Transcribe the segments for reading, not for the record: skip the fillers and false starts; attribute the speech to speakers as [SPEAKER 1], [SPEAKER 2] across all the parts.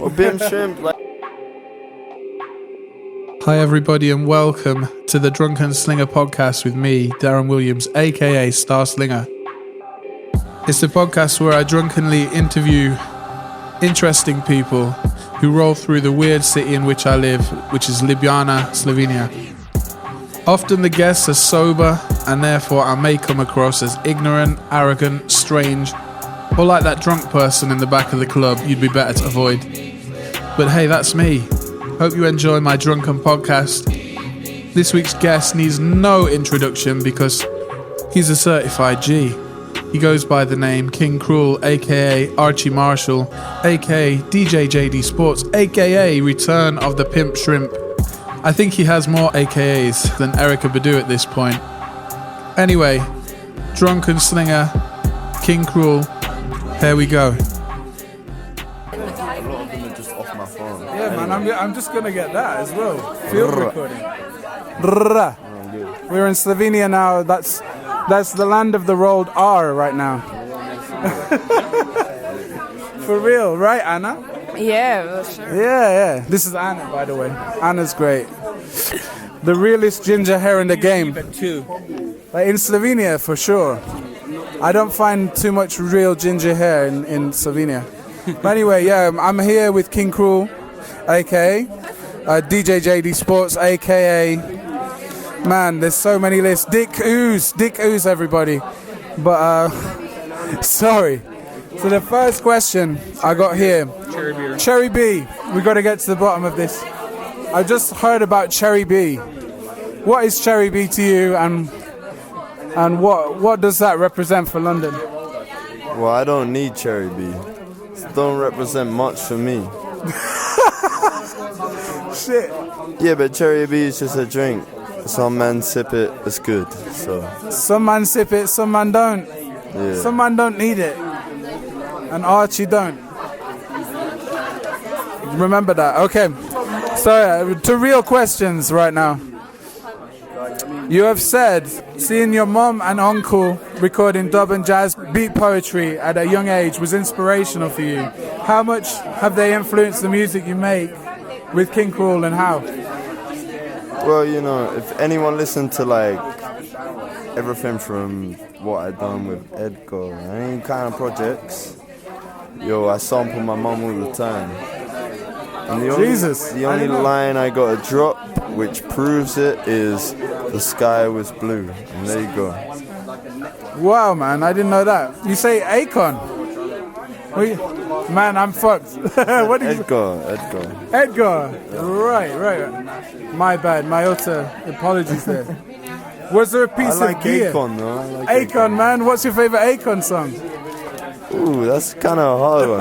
[SPEAKER 1] Or Pimp Shrimp.
[SPEAKER 2] Hi everybody and welcome to the Drunken Slinger podcast with me, Darren Williams, aka Star Slinger. It's the podcast where I drunkenly interview interesting people who roll through the weird city in which I live, which is Ljubljana, Slovenia. Often the guests are sober and therefore I may come across as ignorant, arrogant, strange, or like that drunk person in the back of the club you'd be better to avoid. But hey, that's me. Hope you enjoy my drunken podcast. This week's guest needs no introduction because he's a certified G. He goes by the name King Krule, aka Archie Marshall, aka DJ JD Sports, aka Return of the Pimp Shrimp. I think he has more AKAs than Erykah Badu at this point. Anyway, Drunken Slinger, King Krule, here we go.
[SPEAKER 3] Yeah, man, I'm just gonna get that as well. Field recording. We're in Slovenia now. That's the land of the rolled R right now. For real, right, Anna?
[SPEAKER 4] Yeah, sure.
[SPEAKER 3] Yeah. This is Anna, by the way. Anna's great. The realest ginger hair in the game. Like in Slovenia, for sure. I don't find too much real ginger hair in Slovenia. But anyway, yeah, I'm here with King Krule, aka DJ JD Sports, aka man, there's so many lists. Dick Ooze, everybody. But sorry. So the first question I got here, Cherry B. We got to get to the bottom of this. I just heard about Cherry B. What is Cherry B to you, and what does that represent for London?
[SPEAKER 1] Well, I don't need Cherry B. It don't represent much for me.
[SPEAKER 3] Shit.
[SPEAKER 1] Yeah, but Cherry B is just a drink. Some man sip it, it's good. So
[SPEAKER 3] some man sip it, some man don't.
[SPEAKER 1] yeah.
[SPEAKER 3] Some man don't need it, and Archie don't. Remember that. Okay. So to real questions right now. You have said seeing your mom and uncle recording dub and jazz beat poetry at a young age was inspirational for you. How much have they influenced the music you make with King Krule, and how?
[SPEAKER 1] Well, you know, if anyone listened to like everything from what I done with Edgar, any kind of projects, I sample my mum all the time. And the only line I got to drop, which proves it, is the sky was blue. And there you go.
[SPEAKER 3] Wow, man, I didn't know that. You say Akon? Man, I'm fucked. What did Edgar. Right. My bad. My utter apologies there. Was there a piece of gear?
[SPEAKER 1] Akon, though.
[SPEAKER 3] Akon, man. What's your favorite Akon song?
[SPEAKER 1] Ooh, that's kind of a hard one.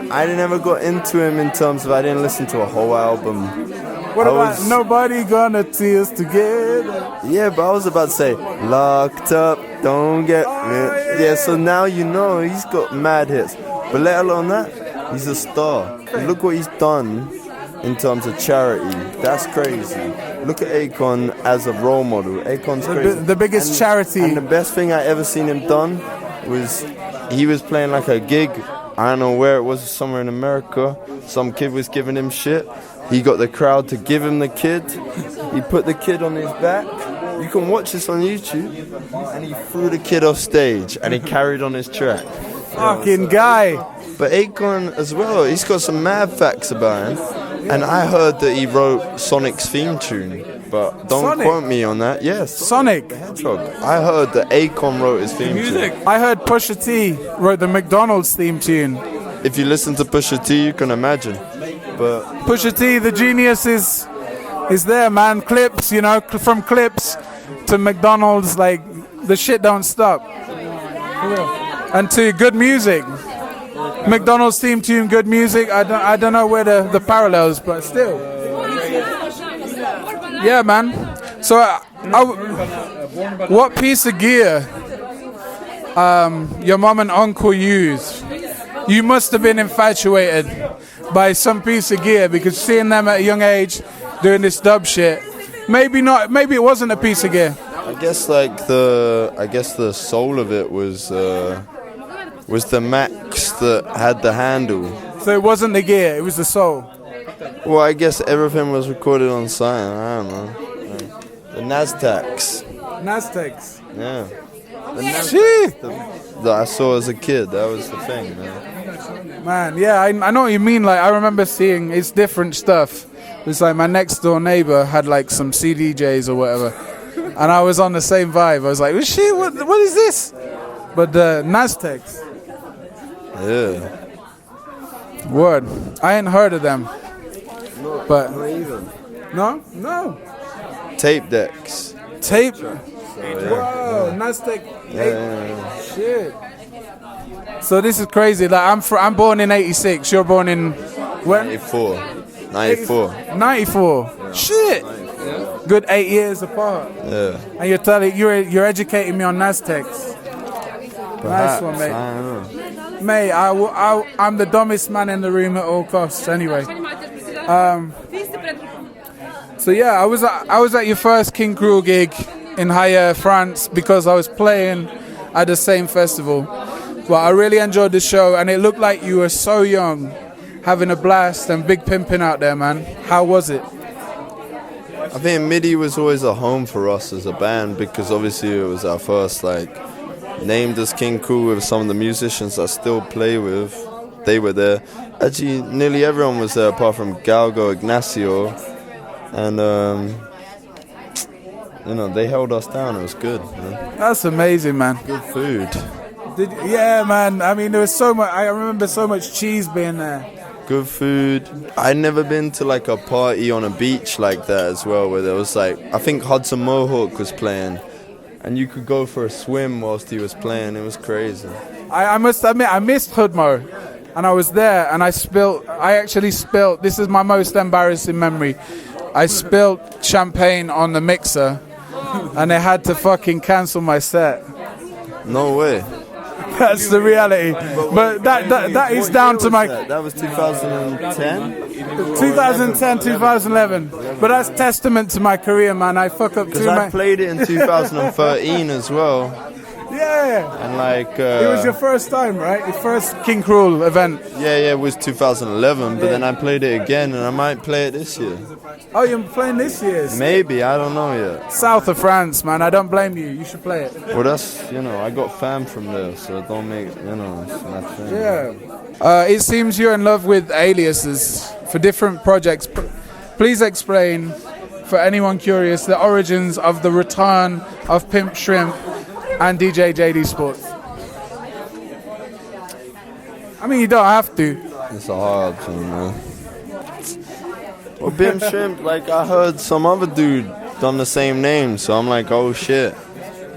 [SPEAKER 1] I never got into him in terms of I didn't listen to a whole album.
[SPEAKER 3] What about Nobody Gonna See Us Together?
[SPEAKER 1] Yeah, but I was about to say, locked up, don't get... Yeah, so now you know he's got mad hits. But let alone that, he's a star. Look what he's done in terms of charity. That's crazy. Look at Akon as a role model. Akon's crazy.
[SPEAKER 3] The biggest charity.
[SPEAKER 1] And the best thing I ever seen him done was he was playing like a gig. I don't know where it was, somewhere in America. Some kid was giving him shit. He got the crowd to give him the kid. He put the kid on his back. You can watch this on YouTube. And he threw the kid off stage and he carried on his track.
[SPEAKER 3] Fucking guy.
[SPEAKER 1] But Akon as well, he's got some mad facts about him. And I heard that he wrote Sonic's theme tune. But don't quote me on that. Yes.
[SPEAKER 3] Sonic.
[SPEAKER 1] Hedgehog. I heard that Akon wrote his theme tune.
[SPEAKER 3] I heard Pusha T wrote the McDonald's theme tune.
[SPEAKER 1] If you listen to Pusha T, you can imagine. But
[SPEAKER 3] Pusha T, the genius is there, man. Clips, from Clips to McDonald's, like the shit don't stop. For real. And to good music. McDonald's theme tune, good music. I don't know where the parallels, but still. Yeah, man. So, what piece of gear your mom and uncle use? You must have been infatuated by some piece of gear, because seeing them at a young age doing this dub shit, maybe it wasn't a piece of gear.
[SPEAKER 1] I guess the soul of it was was the Max that had the handle.
[SPEAKER 3] So it wasn't the gear, it was the soul.
[SPEAKER 1] Well, I guess everything was recorded on site. I don't know. The Nasdaqs.
[SPEAKER 3] Naztecs.
[SPEAKER 1] Yeah. The
[SPEAKER 3] Shit.
[SPEAKER 1] that I saw as a kid. That was the thing, man.
[SPEAKER 3] Man, yeah, I know what you mean. Like, I remember seeing it's different stuff. It's like my next door neighbor had like some CDJs or whatever, and I was on the same vibe. I was like, oh, shit, what is this? But the Naztecs.
[SPEAKER 1] Yeah.
[SPEAKER 3] Word. I ain't heard of them. But
[SPEAKER 1] Not even.
[SPEAKER 3] no.
[SPEAKER 1] Tape decks.
[SPEAKER 3] Tape.
[SPEAKER 1] Yeah.
[SPEAKER 3] Whoa, Naztec.
[SPEAKER 1] Yeah.
[SPEAKER 3] Shit. So this is crazy. Like I'm born in '86. You're born in when?
[SPEAKER 1] 94. 94.
[SPEAKER 3] 94. Shit. Good 8 years apart.
[SPEAKER 1] Yeah.
[SPEAKER 3] And you're educating me on Naztecs. Nice one, mate.
[SPEAKER 1] I don't know.
[SPEAKER 3] Mate, I'm the dumbest man in the room at all costs. Anyway. So yeah, I was at your first King Krule gig in Halle, France, because I was playing at the same festival. But I really enjoyed the show, and it looked like you were so young, having a blast and big pimping out there, man. How was it?
[SPEAKER 1] I think MIDI was always a home for us as a band, because obviously it was our first, like, named as King Krule with some of the musicians I still play with. They were there. Actually, nearly everyone was there apart from Galgo, Ignacio, and they held us down. It was good, man.
[SPEAKER 3] That's amazing, man.
[SPEAKER 1] Good food.
[SPEAKER 3] Yeah, man. I mean, there was so much. I remember so much cheese being there.
[SPEAKER 1] Good food. I'd never been to like a party on a beach like that as well, where there was like, I think Hudson Mohawk was playing, and you could go for a swim whilst he was playing. It was crazy.
[SPEAKER 3] I must admit, I missed Hoodmo, and I was there, and I actually spilled. This is my most embarrassing memory. I spilled champagne on the mixer, and they had to fucking cancel my set.
[SPEAKER 1] No way.
[SPEAKER 3] That's the reality. But that is down to my...
[SPEAKER 1] That was 2010?
[SPEAKER 3] 2010, 2011. But that's testament to my career, man. I fuck up too
[SPEAKER 1] Because I
[SPEAKER 3] much.
[SPEAKER 1] played it in 2013 as well.
[SPEAKER 3] Yeah.
[SPEAKER 1] And like...
[SPEAKER 3] It was your first time, right? Your first King Krule event.
[SPEAKER 1] Yeah, it was 2011, but then I played it again, and I might play it this year.
[SPEAKER 3] Oh, you're playing this year?
[SPEAKER 1] Maybe, I don't know yet.
[SPEAKER 3] South of France, man. I don't blame you. You should play it.
[SPEAKER 1] Well, that's, I got fam from there, so don't make, it's my thing.
[SPEAKER 3] Yeah. It seems you're in love with aliases for different projects. Please explain, for anyone curious, the origins of the return of Pimp Shrimp and DJ JD Sports. I mean, you don't have to.
[SPEAKER 1] It's a hard thing, man. Well, Pimp Shrimp, like, I heard some other dude done the same name, so I'm like, oh shit.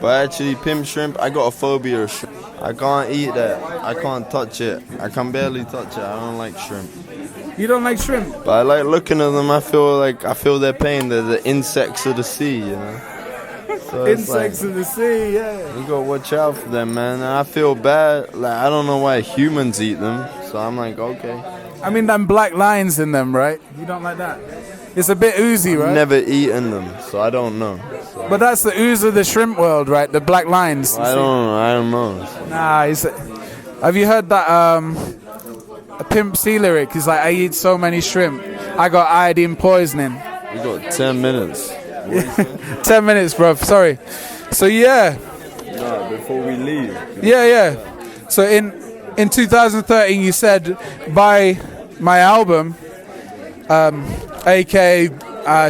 [SPEAKER 1] But actually, Pimp Shrimp, I got a phobia of shrimp. I can't eat that. I can't touch it. I can barely touch it. I don't like shrimp.
[SPEAKER 3] You don't like shrimp?
[SPEAKER 1] But I like looking at them. I feel their pain. They're the insects of the sea, So
[SPEAKER 3] insects of the sea, yeah.
[SPEAKER 1] You gotta watch out for them, man. And I feel bad. Like, I don't know why humans eat them. So I'm like, okay.
[SPEAKER 3] I mean, them black lines in them, right? You don't like that? It's a bit oozy, right?
[SPEAKER 1] I've never eaten them, so I don't know. So.
[SPEAKER 3] But that's the ooze of the shrimp world, right? The black lines.
[SPEAKER 1] I don't know.
[SPEAKER 3] Nah, have you heard that a Pimp C lyric? He's like, I eat so many shrimp, I got iodine poisoning.
[SPEAKER 1] We got 10 minutes.
[SPEAKER 3] 10 minutes, bruv. Sorry. So yeah.
[SPEAKER 1] No, before we leave.
[SPEAKER 3] Yeah. So in 2013, you said, buy my album, aka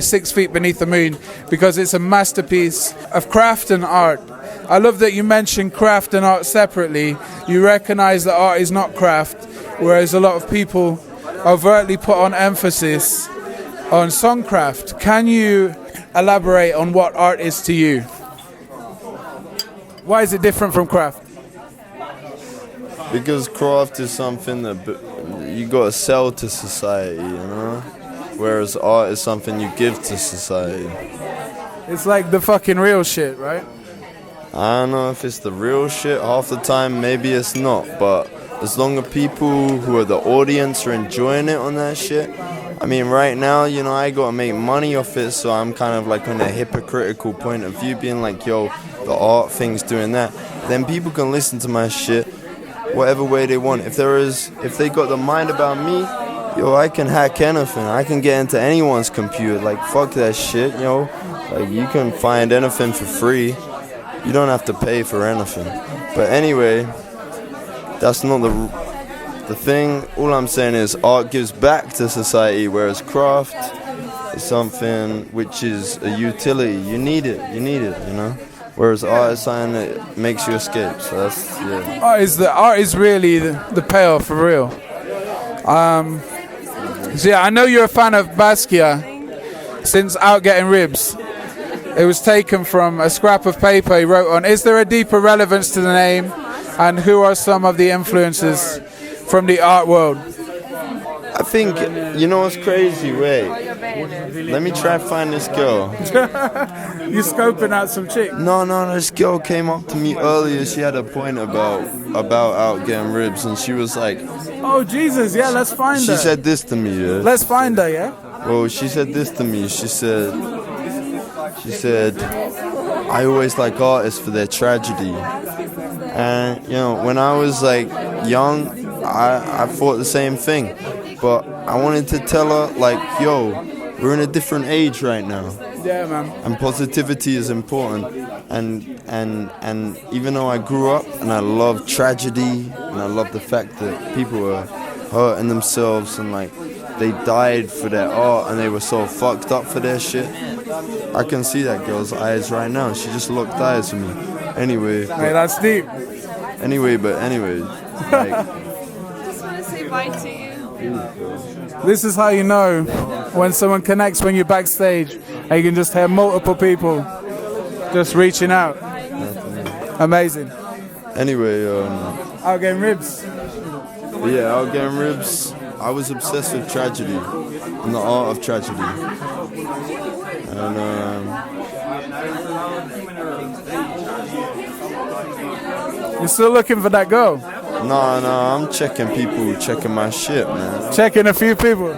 [SPEAKER 3] 6 Feet Beneath the Moon, because it's a masterpiece of craft and art. I love that you mentioned craft and art separately. You recognize that art is not craft, whereas a lot of people overtly put on emphasis on songcraft. Can you elaborate on what art is to you? Why is it different from craft?
[SPEAKER 1] Because craft is something that you gotta sell to society, Whereas art is something you give to society.
[SPEAKER 3] It's like the fucking real shit, right?
[SPEAKER 1] I don't know if it's the real shit. Half the time, maybe it's not. But as long as people who are the audience are enjoying it on that shit. I mean, right now, I gotta make money off it, so I'm kind of like on a hypocritical point of view, being like, yo, the art thing's doing that. Then people can listen to my shit, whatever way they want. If they got the mind about me, yo, I can hack anything. I can get into anyone's computer. Like, fuck that shit, yo. Like, you can find anything for free. You don't have to pay for anything. But anyway, that's not the thing. All I'm saying is art gives back to society, whereas craft is something which is a utility. You need it, you know? Whereas art is something that makes you escape. So that's, yeah.
[SPEAKER 3] Art is really the payoff, for real. So yeah, I know you're a fan of Basquiat since Out Getting Ribs. It was taken from a scrap of paper he wrote on. Is there a deeper relevance to the name? And who are some of the influences from the art world?
[SPEAKER 1] I think, you know what's crazy? Wait. Let me try to find this girl.
[SPEAKER 3] You scoping out some chick?
[SPEAKER 1] No, this girl came up to me earlier. She had a point about Out Getting Ribs, and she was like,
[SPEAKER 3] oh, Jesus, yeah, let's find her.
[SPEAKER 1] She said this to me, yeah?
[SPEAKER 3] Let's find her, yeah?
[SPEAKER 1] Well, she said this to me. She said, I always like artists for their tragedy. And, you know, when I was, like, young, I thought the same thing. But I wanted to tell her, like, yo, we're in a different age right now.
[SPEAKER 3] Yeah, man.
[SPEAKER 1] And positivity is important. And even though I grew up and I love tragedy and I love the fact that people were hurting themselves and, like, they died for their art and they were so fucked up for their shit, I can see that girl's eyes right now. She just locked eyes with me. Anyway.
[SPEAKER 3] Hey, that's deep.
[SPEAKER 1] Anyway, like...
[SPEAKER 4] Just want to say bye to you.
[SPEAKER 3] This is how you know when someone connects when you're backstage and you can just hear multiple people just reaching out. Amazing.
[SPEAKER 1] Anyway,
[SPEAKER 3] Out Getting Ribs.
[SPEAKER 1] Yeah, Out Getting Ribs. I was obsessed with tragedy and the art of tragedy. And
[SPEAKER 3] you're still looking for that girl?
[SPEAKER 1] No, I'm checking people, checking my shit, man.
[SPEAKER 3] Checking a few people?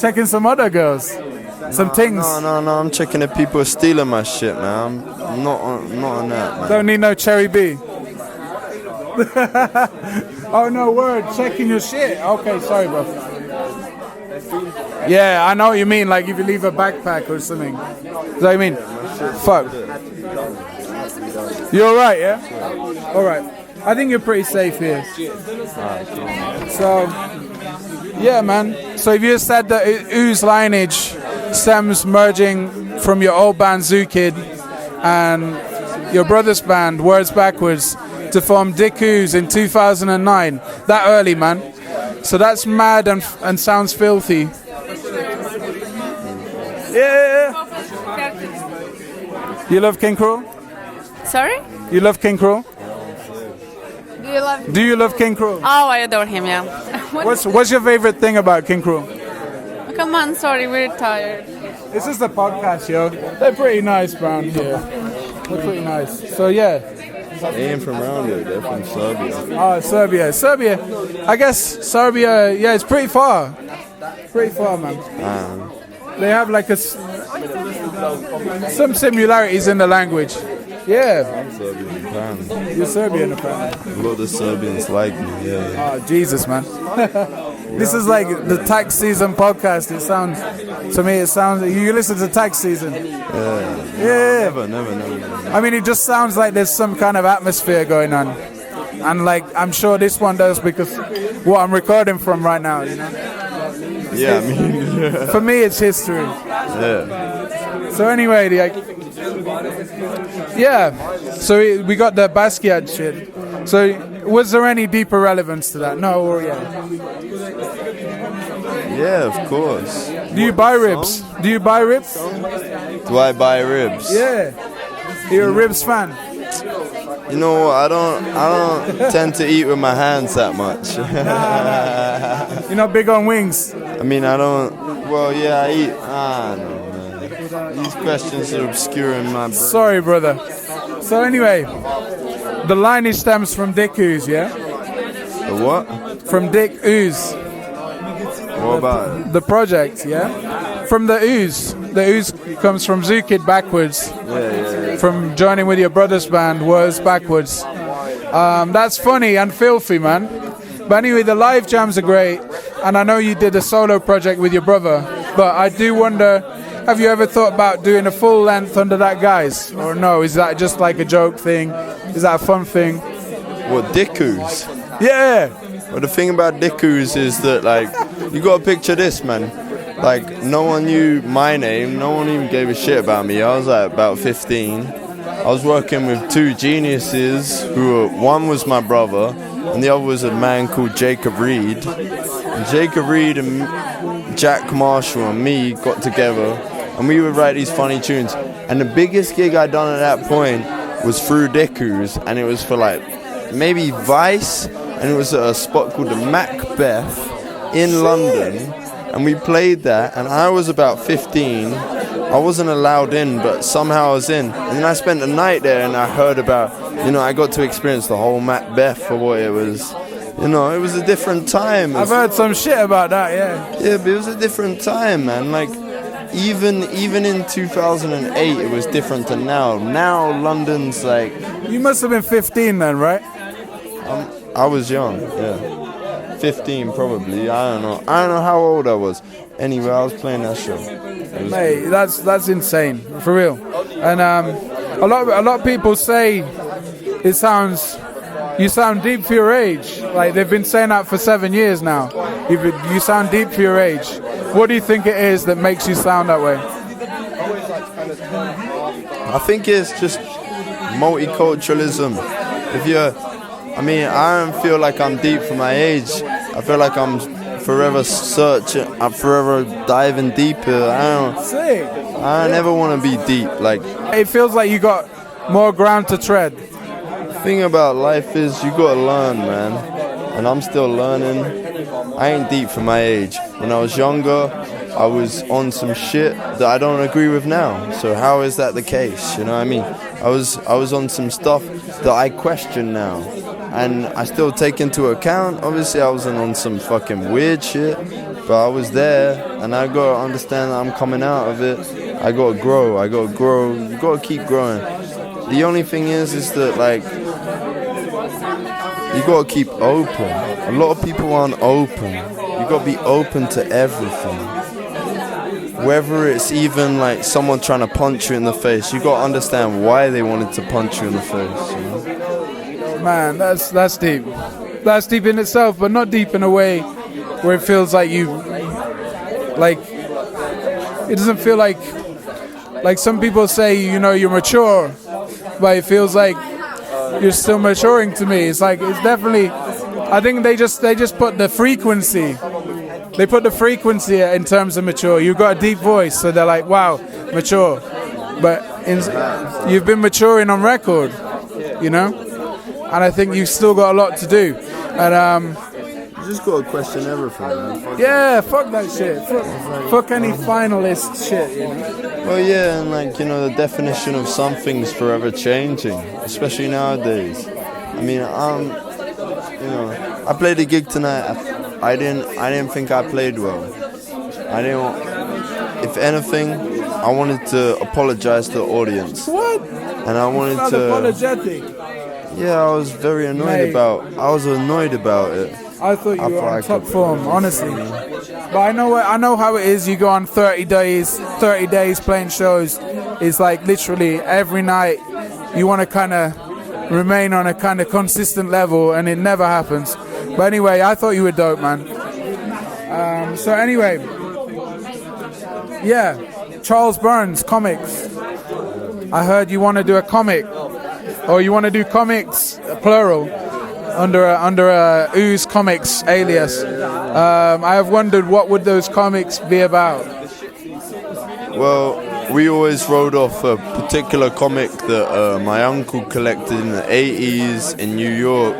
[SPEAKER 3] Checking some other girls? Some things?
[SPEAKER 1] No, I'm checking if people are stealing my shit, man. I'm not on that, man.
[SPEAKER 3] Don't need no Cherry B. Oh, no, word. Checking your shit. Okay, sorry, bro. Yeah, I know what you mean. Like if you leave a backpack or something. Is that what you mean? Fuck. You alright, yeah? Alright. I think you're pretty safe here. So, yeah, man. So if you said that Ooze lineage stems merging from your old band Zoo Kid and your brother's band Words Backwards to form Dick Ooze in 2009. That early, man. So that's mad and sounds filthy. Yeah. You love King Krule?
[SPEAKER 4] Sorry?
[SPEAKER 3] You love King Krule?
[SPEAKER 4] Do you love
[SPEAKER 3] King Krule?
[SPEAKER 4] Oh, I adore him, yeah.
[SPEAKER 3] What's your favorite thing about King Krule?
[SPEAKER 4] Come on, sorry, we're tired.
[SPEAKER 3] This is the podcast, yo. They're pretty nice around here. They're pretty nice. So, yeah.
[SPEAKER 1] They ain't from around here, they're from Serbia.
[SPEAKER 3] Oh, Serbia. I guess Serbia, yeah, it's pretty far. Pretty far, man. They have like some similarities in the language. Yeah.
[SPEAKER 1] I'm Serbian, apparently.
[SPEAKER 3] You're Serbian, apparently.
[SPEAKER 1] A lot of Serbians like me, yeah.
[SPEAKER 3] Oh, Jesus, man. This is like the tax season podcast. It sounds, you listen to tax season. Yeah.
[SPEAKER 1] Never.
[SPEAKER 3] I mean, it just sounds like there's some kind of atmosphere going on. And like, I'm sure this one does because what I'm recording from right now, you know?
[SPEAKER 1] Yeah, I mean...
[SPEAKER 3] For me, it's history.
[SPEAKER 1] Yeah.
[SPEAKER 3] So anyway, so we got the Basquiat shit. So was there any deeper relevance to that? No, or yeah?
[SPEAKER 1] Yeah, of course.
[SPEAKER 3] Do you buy ribs?
[SPEAKER 1] Do I buy ribs?
[SPEAKER 3] Yeah. You're a ribs fan?
[SPEAKER 1] You know, I don't tend to eat with my hands that much.
[SPEAKER 3] You're not big on wings?
[SPEAKER 1] I mean, I don't... Well, yeah, I eat... no, man. These questions are obscuring my brain.
[SPEAKER 3] Sorry, brother. So anyway, the lineage stems from Dick Ooze, yeah?
[SPEAKER 1] The what?
[SPEAKER 3] From Dick Ooze.
[SPEAKER 1] What about it?
[SPEAKER 3] The project, yeah? From the Ooze. The Ooze comes from Zoo Kid backwards.
[SPEAKER 1] Yeah.
[SPEAKER 3] From joining with your brother's band, Words Backwards. That's funny and filthy, man. But anyway, the live jams are great, and I know you did a solo project with your brother, but I do wonder, have you ever thought about doing a full length under that guise? Or no, is that just like a joke thing? Is that a fun thing?
[SPEAKER 1] What, Dickus?
[SPEAKER 3] Yeah!
[SPEAKER 1] Well, the thing about Dickus is that, like, you gotta picture this, man. Like, no one knew my name, no one even gave a shit about me. I was like about 15. I was working with two geniuses one was my brother, and the other was a man called Jacob Reed. And Jacob Reed and Jack Marshall and me got together, and we would write these funny tunes. And the biggest gig I'd done at that point was through Dickus, and it was for like maybe Vice, and it was at a spot called the Macbeth in London, and we played that, and I was about 15. I wasn't allowed in, but somehow I was in. And then I spent the night there, and I heard about, I got to experience the whole Macbeth for what it was. It was a different time.
[SPEAKER 3] I've heard some shit about that, yeah.
[SPEAKER 1] Yeah, but it was a different time, man. Like, even in 2008, it was different to now. Now, London's like...
[SPEAKER 3] You must have been 15 then, right?
[SPEAKER 1] I was young, yeah. 15 probably. I don't know how old I was. Anyway, I was playing that show.
[SPEAKER 3] Mate, that's insane, for real. And a lot of people say you sound deep for your age. Like, they've been saying that for 7 years now. You sound deep for your age. What do you think it is that makes you sound that way?
[SPEAKER 1] I think it's just multiculturalism. I don't feel like I'm deep for my age. I feel like I'm forever searching. I'm forever diving deeper. I never want to be deep. Like,
[SPEAKER 3] it feels like you got more ground to tread.
[SPEAKER 1] The thing about life is you gotta learn, man. And I'm still learning. I ain't deep for my age. When I was younger, I was on some shit that I don't agree with now. So how is that the case? You know what I mean? I was on some stuff that I question now, and I still take into account. Obviously, I wasn't on some fucking weird shit, but I was there, and I gotta understand that I'm coming out of it. I gotta grow. You gotta keep growing. The only thing is that, like, you gotta keep open. A lot of people aren't open. You gotta be open to everything. Whether it's even like someone trying to punch you in the face, you gotta understand why they wanted to punch you in the face. You know?
[SPEAKER 3] Man, that's deep. That's deep in itself, but not deep in a way where it feels like it doesn't feel like some people say, you're mature, but it feels like you're still maturing to me. It's definitely, I think they just put the frequency. They put the frequency in terms of mature. You've got a deep voice, so they're like, wow, mature. But you've been maturing on record, And I think you've still got a lot to do. And
[SPEAKER 1] you just gotta question everything, man.
[SPEAKER 3] Fuck that shit. Fuck any finalist shit,
[SPEAKER 1] Well, yeah, and the definition of something's forever changing, especially nowadays. I played a gig tonight. I didn't think I played well. If anything, I wanted to apologize to the audience.
[SPEAKER 3] What?
[SPEAKER 1] And I wanted to.
[SPEAKER 3] Apologetic.
[SPEAKER 1] Yeah, I was very annoyed about it.
[SPEAKER 3] I thought you were on top form, honestly. But I know how it is. You go on 30 days playing shows. It's like literally every night you want to kind of remain on a kind of consistent level, and it never happens. But anyway, I thought you were dope, man. So anyway, yeah, Charles Burns, comics. I heard you want to do a comic, or you want to do comics, plural, under a Ooze Comics alias. I have wondered what would those comics be about.
[SPEAKER 1] Well, we always wrote off a particular comic that my uncle collected in the 80s in New York.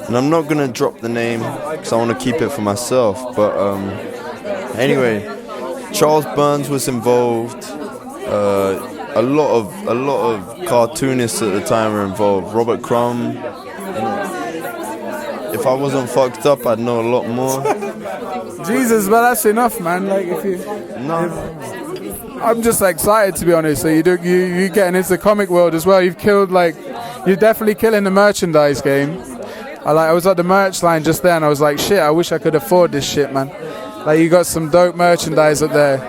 [SPEAKER 1] And I'm not gonna drop the name because I want to keep it for myself. But anyway, Charles Burns was involved. A lot of cartoonists at the time were involved. Robert Crumb. If I wasn't fucked up, I'd know a lot more.
[SPEAKER 3] Jesus, but that's enough, man. Like I'm just excited, to be honest. So you getting into the comic world as well. You've killed You're definitely killing the merchandise game. I was at the merch line just then. I was like, shit, I wish I could afford this shit, man. Like, you got some dope merchandise up there.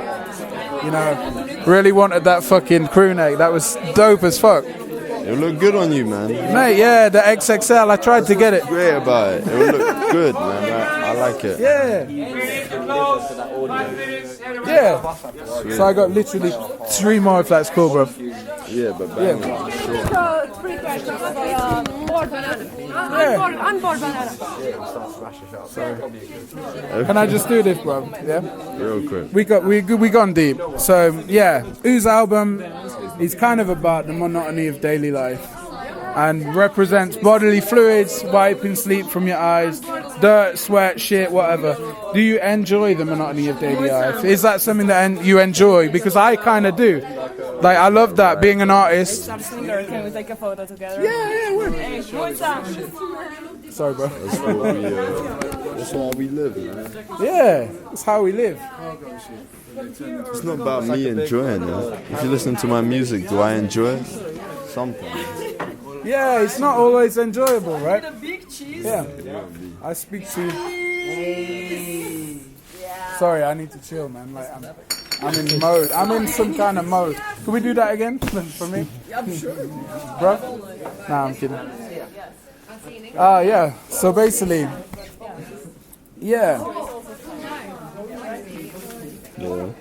[SPEAKER 3] You know, really wanted that fucking crew neck. That was dope as fuck.
[SPEAKER 1] It look good on you, man.
[SPEAKER 3] Mate, yeah, the XXL. I tried to get it.
[SPEAKER 1] Great about it. It will look good, man. I like it.
[SPEAKER 3] Yeah. Yeah. So I got literally 3 more if that's cool, bro.
[SPEAKER 1] Yeah, but bang.
[SPEAKER 3] Yeah. Can I just do this, bro? Yeah.
[SPEAKER 1] Real quick.
[SPEAKER 3] We gone deep. So yeah, Who's album is kind of about the monotony of daily life and represents bodily fluids, wiping sleep from your eyes, dirt, sweat, shit, whatever. Do you enjoy the monotony of daily life? Is that something that you enjoy? Because I kind of do. Like, I love that, being an artist.
[SPEAKER 4] Can we take a photo together?
[SPEAKER 3] Yeah, sorry, bro.
[SPEAKER 1] That's how we live, man.
[SPEAKER 3] Yeah, that's how we live.
[SPEAKER 1] It's not about me enjoying it. If you listen to my music, do I enjoy it? Sometimes.
[SPEAKER 3] Yeah, it's not always enjoyable, right? Yeah. I speak to... Sorry, I need to chill, man. Like, I'm in mode. I'm in some kind of mode. Can we do that again for me? Yeah, sure. Bro? Nah, I'm kidding. Yeah. So basically, yeah.
[SPEAKER 1] No,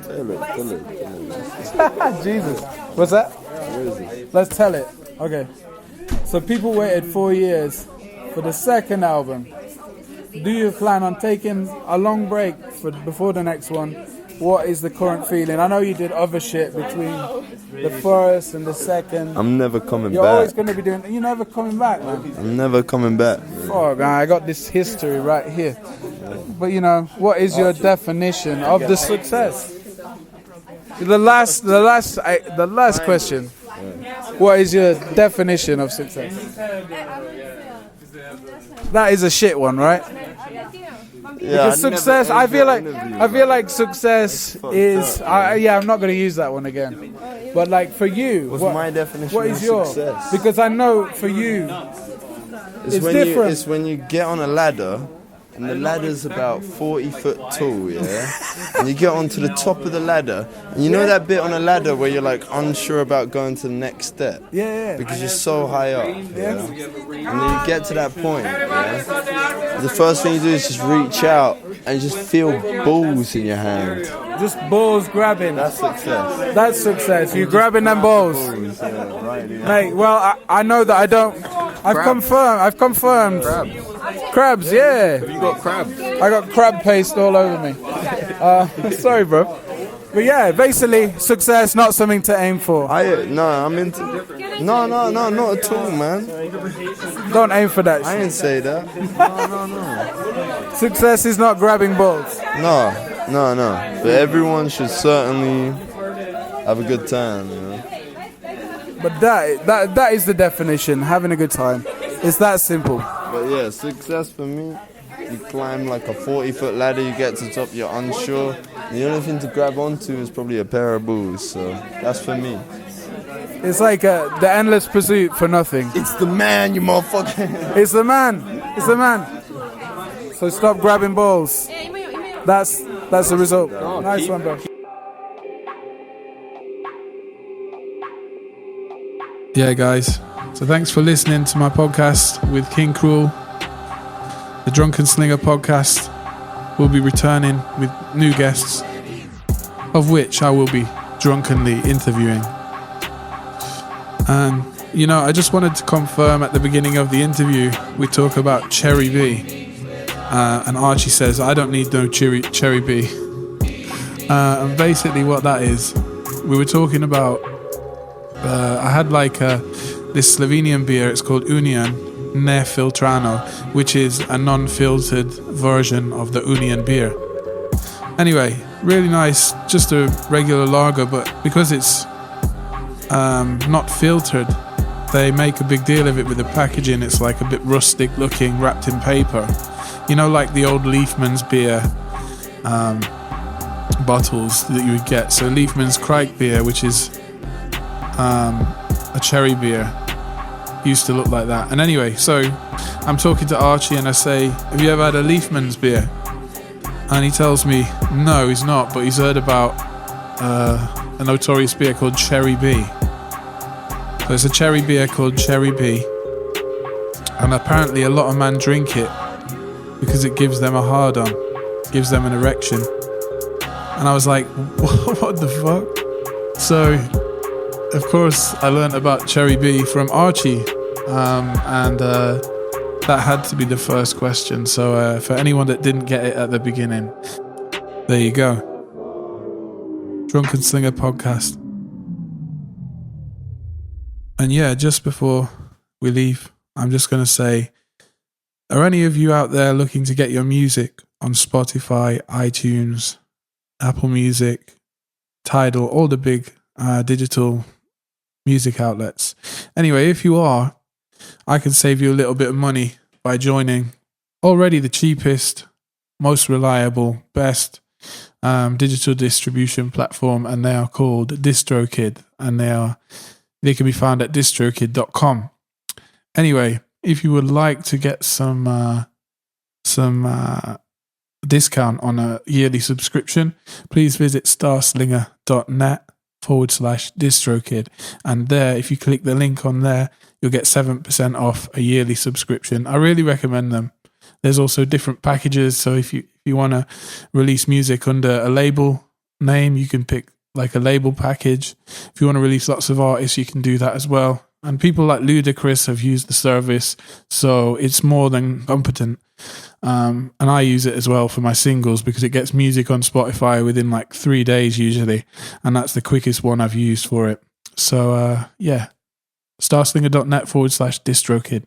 [SPEAKER 1] tell it.
[SPEAKER 3] Jesus. What's that?
[SPEAKER 1] Where is it?
[SPEAKER 3] Let's tell it. Okay. So people waited 4 years for the second album. Do you plan on taking a long break before the next one? What is the current feeling? I know you did other shit between the first and the second.
[SPEAKER 1] I'm never coming
[SPEAKER 3] You're
[SPEAKER 1] back.
[SPEAKER 3] always going to be doing... You're never coming back, man.
[SPEAKER 1] I'm never coming back, man.
[SPEAKER 3] Oh, man, I got this history right here. But, you know, what is your definition of the success? The last question. What is your definition of success? That is a shit one, right?
[SPEAKER 1] Yeah,
[SPEAKER 3] Because success, I feel like success is. I'm not going to use that one again. But like for you,
[SPEAKER 1] What's my definition
[SPEAKER 3] what
[SPEAKER 1] of
[SPEAKER 3] is your?
[SPEAKER 1] success?
[SPEAKER 3] Because I know for you, it's different.
[SPEAKER 1] It's when you get on a ladder, and the ladder's about 40 foot tall, yeah? And you get onto the top of the ladder, and you know that bit on a ladder where you're like unsure about going to the next step?
[SPEAKER 3] Yeah.
[SPEAKER 1] Because you're so high up, yeah? And then you get to that point, yeah? The first thing you do is just reach out and just feel balls in your hand.
[SPEAKER 3] Just balls grabbing.
[SPEAKER 1] That's success.
[SPEAKER 3] That's success. You grabbing them balls. Mate, well, I know that I don't. I've confirmed. Crabs, yeah.
[SPEAKER 1] You got crabs.
[SPEAKER 3] I got crab paste all over me. Sorry, bro. But yeah, basically, success, not something to aim for.
[SPEAKER 1] I'm into... No, not at all, man.
[SPEAKER 3] Don't aim for that
[SPEAKER 1] I
[SPEAKER 3] shit.
[SPEAKER 1] didn't say that. No.
[SPEAKER 3] Success is not grabbing balls.
[SPEAKER 1] No. But everyone should certainly have a good time, you know?
[SPEAKER 3] But that is the definition, having a good time. It's that simple.
[SPEAKER 1] But yeah, success for me, you climb like a 40-foot ladder, you get to the top, you're unsure. The only thing to grab onto is probably a pair of boots, so that's for me.
[SPEAKER 3] It's like the endless pursuit for nothing.
[SPEAKER 1] It's the man, you motherfucker.
[SPEAKER 3] It's the man. So stop grabbing balls. That's the result. Nice one, bro.
[SPEAKER 2] Yeah, guys. So thanks for listening to my podcast with King Krule. The Drunken Slinger podcast will be returning with new guests, of which I will be drunkenly interviewing. And, you know, I just wanted to confirm at the beginning of the interview, we talk about Cherry B. And Archie says, I don't need no Cherry B. And basically what that is, we were talking about, I had like this Slovenian beer, it's called Union Nefiltrano, which is a non-filtered version of the Union beer. Anyway, really nice, just a regular lager, but because it's not filtered, they make a big deal of it with the packaging. It's like a bit rustic looking, wrapped in paper. You know, like the old Leafman's beer bottles that you would get. So Leafman's Crike beer, which is a cherry beer, used to look like that. And anyway, so I'm talking to Archie and I say, have you ever had a Leafman's beer? And he tells me, no, he's not, but he's heard about a notorious beer called Cherry B. So it's a cherry beer called Cherry B. And apparently a lot of men drink it because it gives them a hard-on, gives them an erection. And I was like, what the fuck? So, of course, I learned about Cherry B from Archie. And that had to be the first question. So for anyone that didn't get it at the beginning, there you go. Drunken Slinger podcast. And yeah, just before we leave, I'm just going to say, are any of you out there looking to get your music on Spotify, iTunes, Apple Music, Tidal, all the big digital music outlets? Anyway, if you are, I can save you a little bit of money by joining already the cheapest, most reliable, best digital distribution platform, and they are called DistroKid, and they can be found at distrokid.com. Anyway, if you would like to get some discount on a yearly subscription, please visit starslinger.net/distrokid, and there, if you click the link on there, you'll get 7% off a yearly subscription. I really recommend them. There's also different packages, so if you want to release music under a label name, you can pick like a label package. If you want to release lots of artists, you can do that as well. And people like Ludacris have used the service, so it's more than competent. And I use it as well for my singles because it gets music on Spotify within like 3 days usually, and that's the quickest one I've used for it. So yeah, starslinger.net/distrokid.